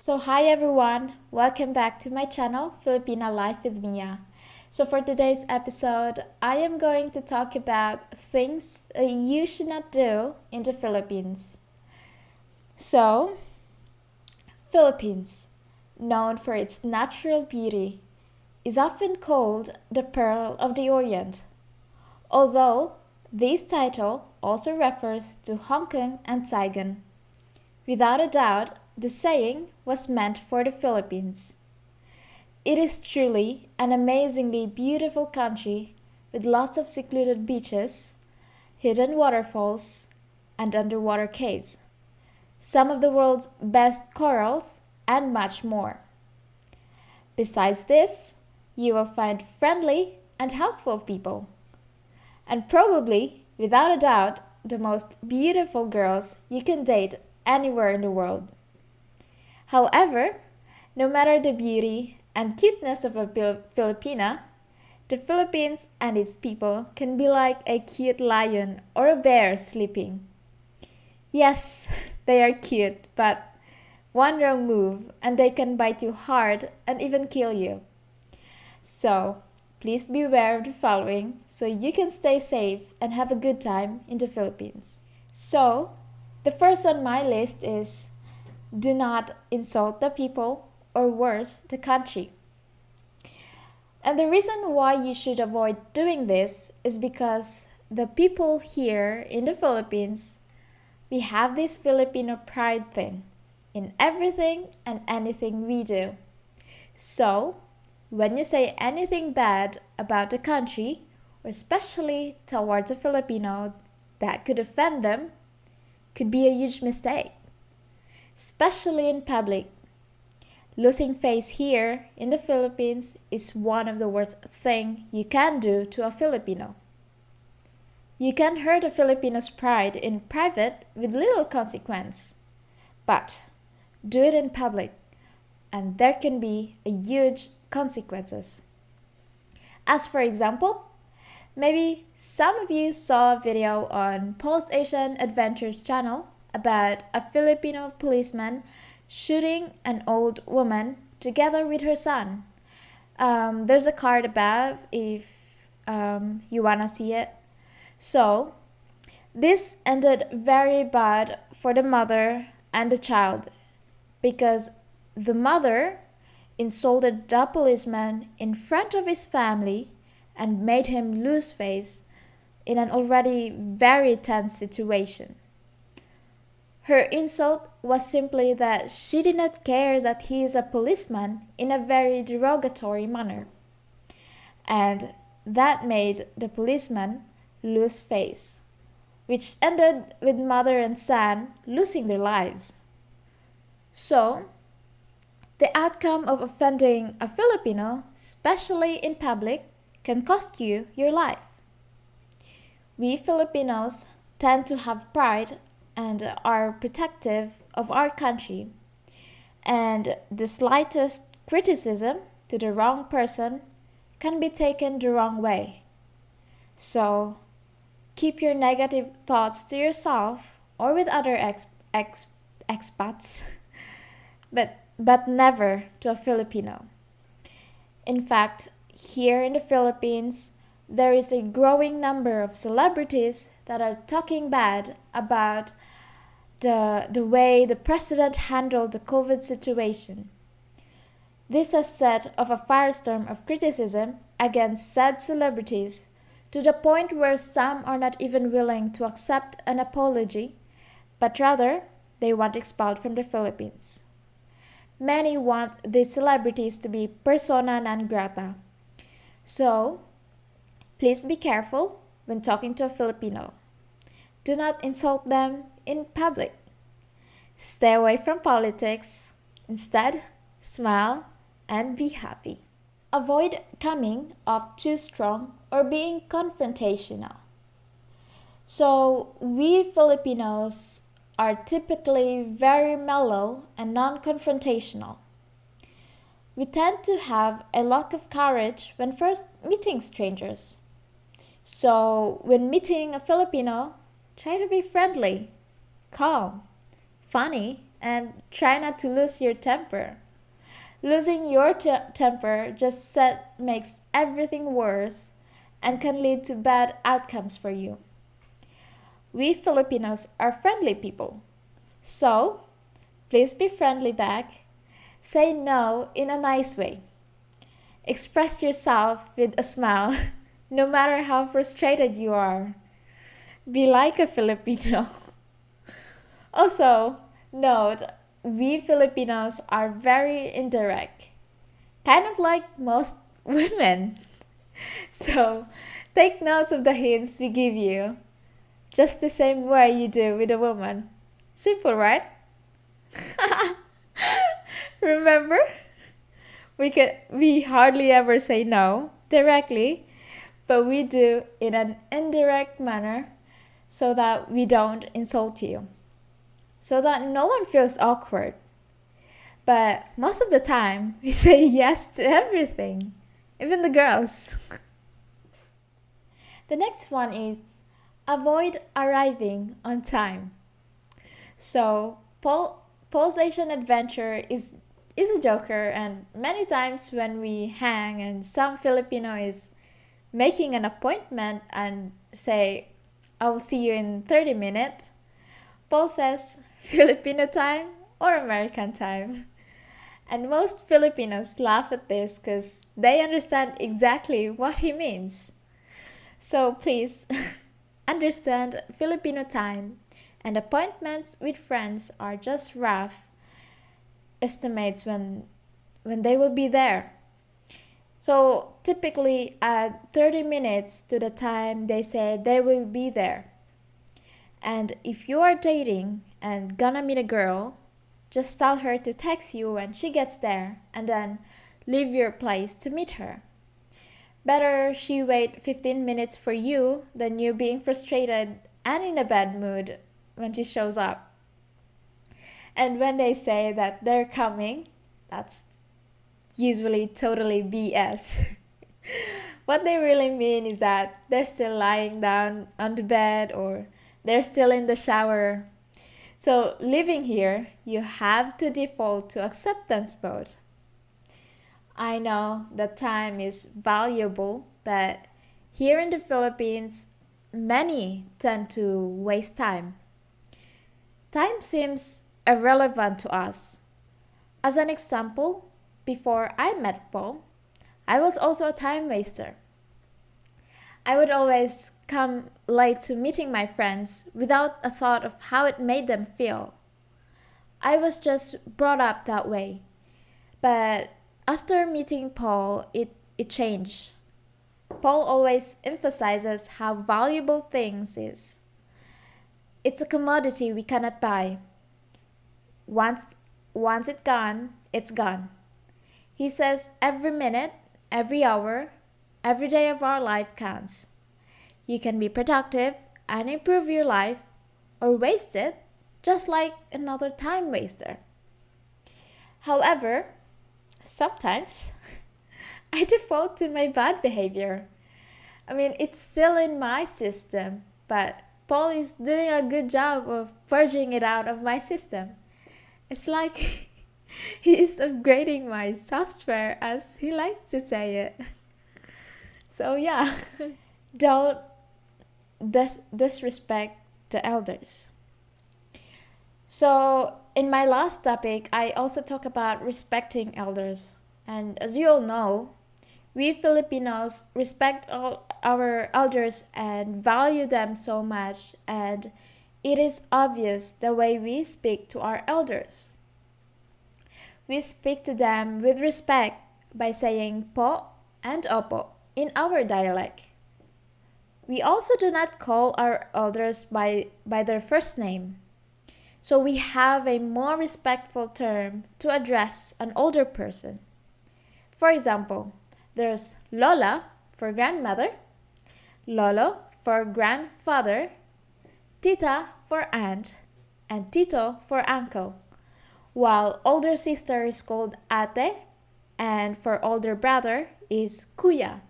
So hi everyone, welcome back to my channel Filipina Life with Mia. So for today's episode, I am going to talk about things you should not do in the Philippines. So, Philippines, known for its natural beauty, is often called the Pearl of the Orient. Although this title also refers to Hong Kong and Saigon. Without a doubt, the saying was meant for the Philippines. It is truly an amazingly beautiful country with lots of secluded beaches, hidden waterfalls, and underwater caves, some of the world's best corals, and much more. Besides this, you will find friendly and helpful people, and probably, without a doubt, the most beautiful girls you can date anywhere in the world. However, no matter the beauty and cuteness of a Filipina, the Philippines and its people can be like a cute lion or a bear sleeping. Yes, they are cute, but one wrong move and they can bite you hard and even kill you. So, please beware of the following so you can stay safe and have a good time in the Philippines. So, the first on my list is do not insult the people or worse, the country. And the reason why you should avoid doing this is because the people here in the Philippines, we have this Filipino pride thing in everything and anything we do. So, when you say anything bad about the country, or especially towards a Filipino that could offend them, could be a huge mistake, especially in public. Losing face here in the Philippines is one of the worst things you can do to a Filipino. You can hurt a Filipino's pride in private with little consequence, but do it in public and there can be a huge consequences. As for example, maybe some of you saw a video on Pulse Asian Adventures channel about a Filipino policeman shooting an old woman together with her son. There's a card above if you wanna see it. So, this ended very bad for the mother and the child because the mother insulted the policeman in front of his family and made him lose face in an already very tense situation. Her insult was simply that she did not care that he is a policeman in a very derogatory manner. And that made the policeman lose face, which ended with mother and son losing their lives. So, the outcome of offending a Filipino, especially in public, can cost you your life. We Filipinos tend to have pride and are protective of our country, and the slightest criticism to the wrong person can be taken the wrong way. So, keep your negative thoughts to yourself or with other expats, but never to a Filipino. In fact, here in the Philippines, there is a growing number of celebrities that are talking bad about the way the president handled the COVID situation. This has set off a firestorm of criticism against said celebrities to the point where some are not even willing to accept an apology, but rather they want expelled from the Philippines. Many want these celebrities to be persona non grata. So, please be careful when talking to a Filipino. Do not insult them in public. Stay away from politics. Instead, smile and be happy. Avoid coming off too strong or being confrontational. So, we Filipinos are typically very mellow and non-confrontational. We tend to have a lack of courage when first meeting strangers. So, when meeting a Filipino, try to be friendly, calm, funny, and try not to lose your temper. Losing your temper just makes everything worse and can lead to bad outcomes for you. We Filipinos are friendly people, so please be friendly back. Say no in a nice way. Express yourself with a smile, no matter how frustrated you are. Be like a Filipino. Also, note, we Filipinos are very indirect, kind of like most women. So, take notes of the hints we give you, just the same way you do with a woman. Simple, right? Remember? We hardly ever say no directly, but we do in an indirect manner so that we don't insult you. So that no one feels awkward. But most of the time, we say yes to everything, even the girls. The next one is avoid arriving on time. So, Paul's Asian adventure is a joker, and many times when we hang and some Filipino is making an appointment and say, I will see you in 30 minutes, Paul says Filipino time or American time. And most Filipinos laugh at this because they understand exactly what he means. So please understand Filipino time, and appointments with friends are just rough estimates when they will be there. So typically add 30 minutes to the time they say they will be there. And if you are dating and gonna meet a girl, just tell her to text you when she gets there and then leave your place to meet her. Better she wait 15 minutes for you than you being frustrated and in a bad mood when she shows up. And when they say that they're coming, that's usually totally BS. What they really mean is that they're still lying down on the bed or they're still in the shower. So living here, you have to default to acceptance mode. I know that time is valuable, but here in the Philippines, many tend to waste time. Time seems irrelevant to us. As an example, before I met Paul, I was also a time waster. I would always come late to meeting my friends without a thought of how it made them feel. I was just brought up that way. But after meeting Paul, it changed. Paul always emphasizes how valuable things is. It's a commodity we cannot buy. Once it's gone, it's gone. He says every minute, every hour, every day of our life counts. You can be productive and improve your life or waste it just like another time waster. However, sometimes I default to my bad behavior. I mean, it's still in my system, but Paul is doing a good job of purging it out of my system. It's like he is upgrading my software, as he likes to say it. So, yeah, don't disrespect the elders. So, in my last topic, I also talk about respecting elders. And as you all know, we Filipinos respect all our elders and value them so much, and it is obvious the way we speak to our elders. We speak to them with respect by saying po and opo in our dialect. We also do not call our elders by their first name. So we have a more respectful term to address an older person. For example, there's Lola for grandmother, Lolo for grandfather, Tita for aunt, and Tito for uncle, while older sister is called Ate, and for older brother is Kuya.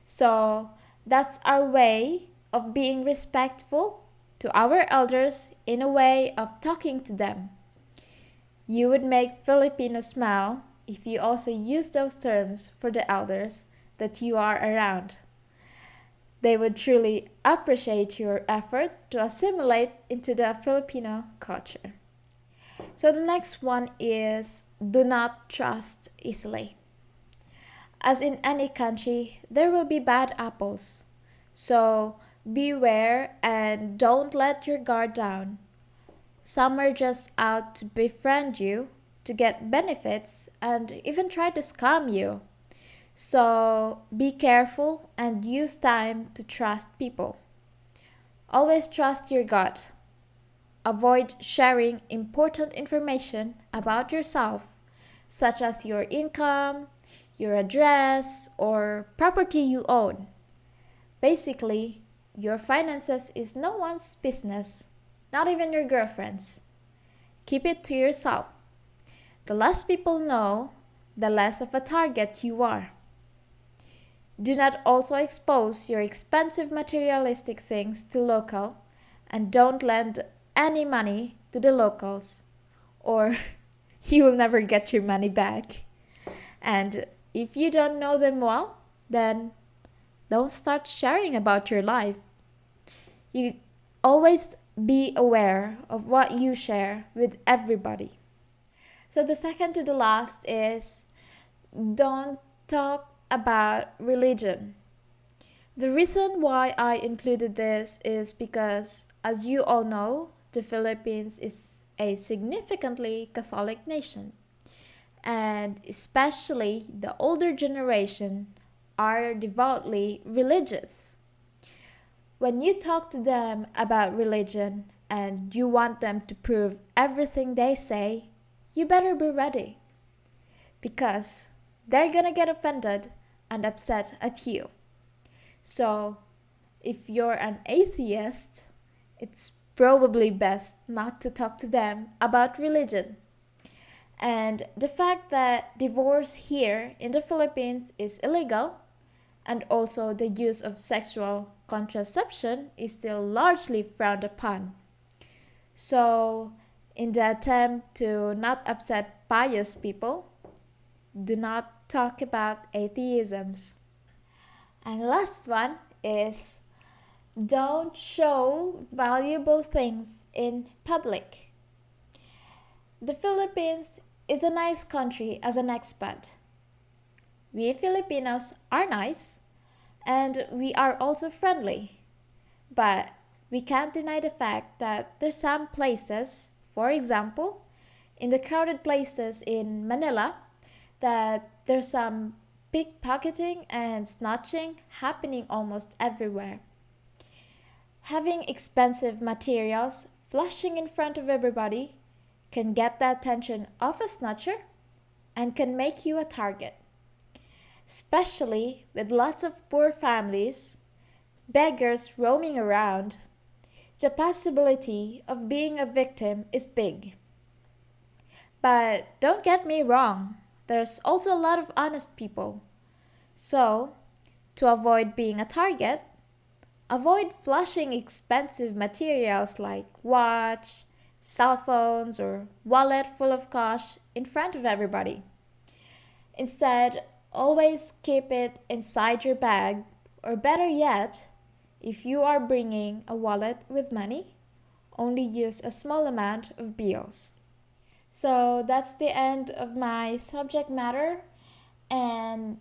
So that's our way of being respectful to our elders in a way of talking to them. You would make Filipinos smile if you also use those terms for the elders that you are around. They would truly appreciate your effort to assimilate into the Filipino culture. So the next one is do not trust easily. As in any country, there will be bad apples. So beware and don't let your guard down. Some are just out to befriend you, to get benefits, and even try to scam you. So be careful and use time to trust people. Always trust your gut. Avoid sharing important information about yourself, such as your income, your address, or property you own. Basically, your finances is no one's business, not even your girlfriend's. Keep it to yourself. The less people know, the less of a target you are. Do not also expose your expensive materialistic things to local, and don't lend any money to the locals, or you will never get your money back. And if you don't know them well, then don't start sharing about your life. You always be aware of what you share with everybody. So the second to the last is don't talk about religion. The reason why I included this is because, as you all know, the Philippines is a significantly Catholic nation, and especially the older generation are devoutly religious. When you talk to them about religion and you want them to prove everything they say, you better be ready, because they're gonna get offended and upset at you. So, if you're an atheist, it's probably best not to talk to them about religion. And the fact that divorce here in the Philippines is illegal, and also the use of sexual contraception is still largely frowned upon. So, in the attempt to not upset pious people, do not talk about atheisms. And the last one is don't show valuable things in public. The Philippines is a nice country as an expat. We Filipinos are nice, and we are also friendly. But we can't deny the fact that there's some places, for example, in the crowded places in Manila, that there's some pickpocketing and snatching happening almost everywhere. Having expensive materials flashing in front of everybody can get the attention of a snatcher and can make you a target. Especially with lots of poor families, beggars roaming around, the possibility of being a victim is big. But don't get me wrong, there's also a lot of honest people. So, to avoid being a target, avoid flashing expensive materials like watch, cell phones, or wallet full of cash in front of everybody. Instead, always keep it inside your bag, or better yet, if you are bringing a wallet with money, only use a small amount of bills. So that's the end of my subject matter, and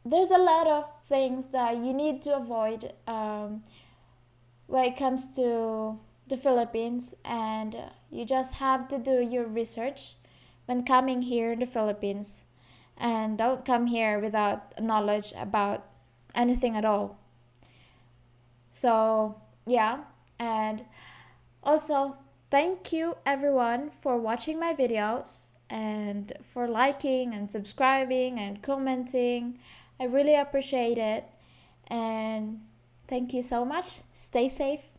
there's a lot of things that you need to avoid when it comes to the Philippines, and you just have to do your research when coming here in the Philippines, and don't come here without knowledge about anything at all. So yeah, and also thank you everyone for watching my videos and for liking and subscribing and commenting. I really appreciate it, and thank you so much. Stay safe.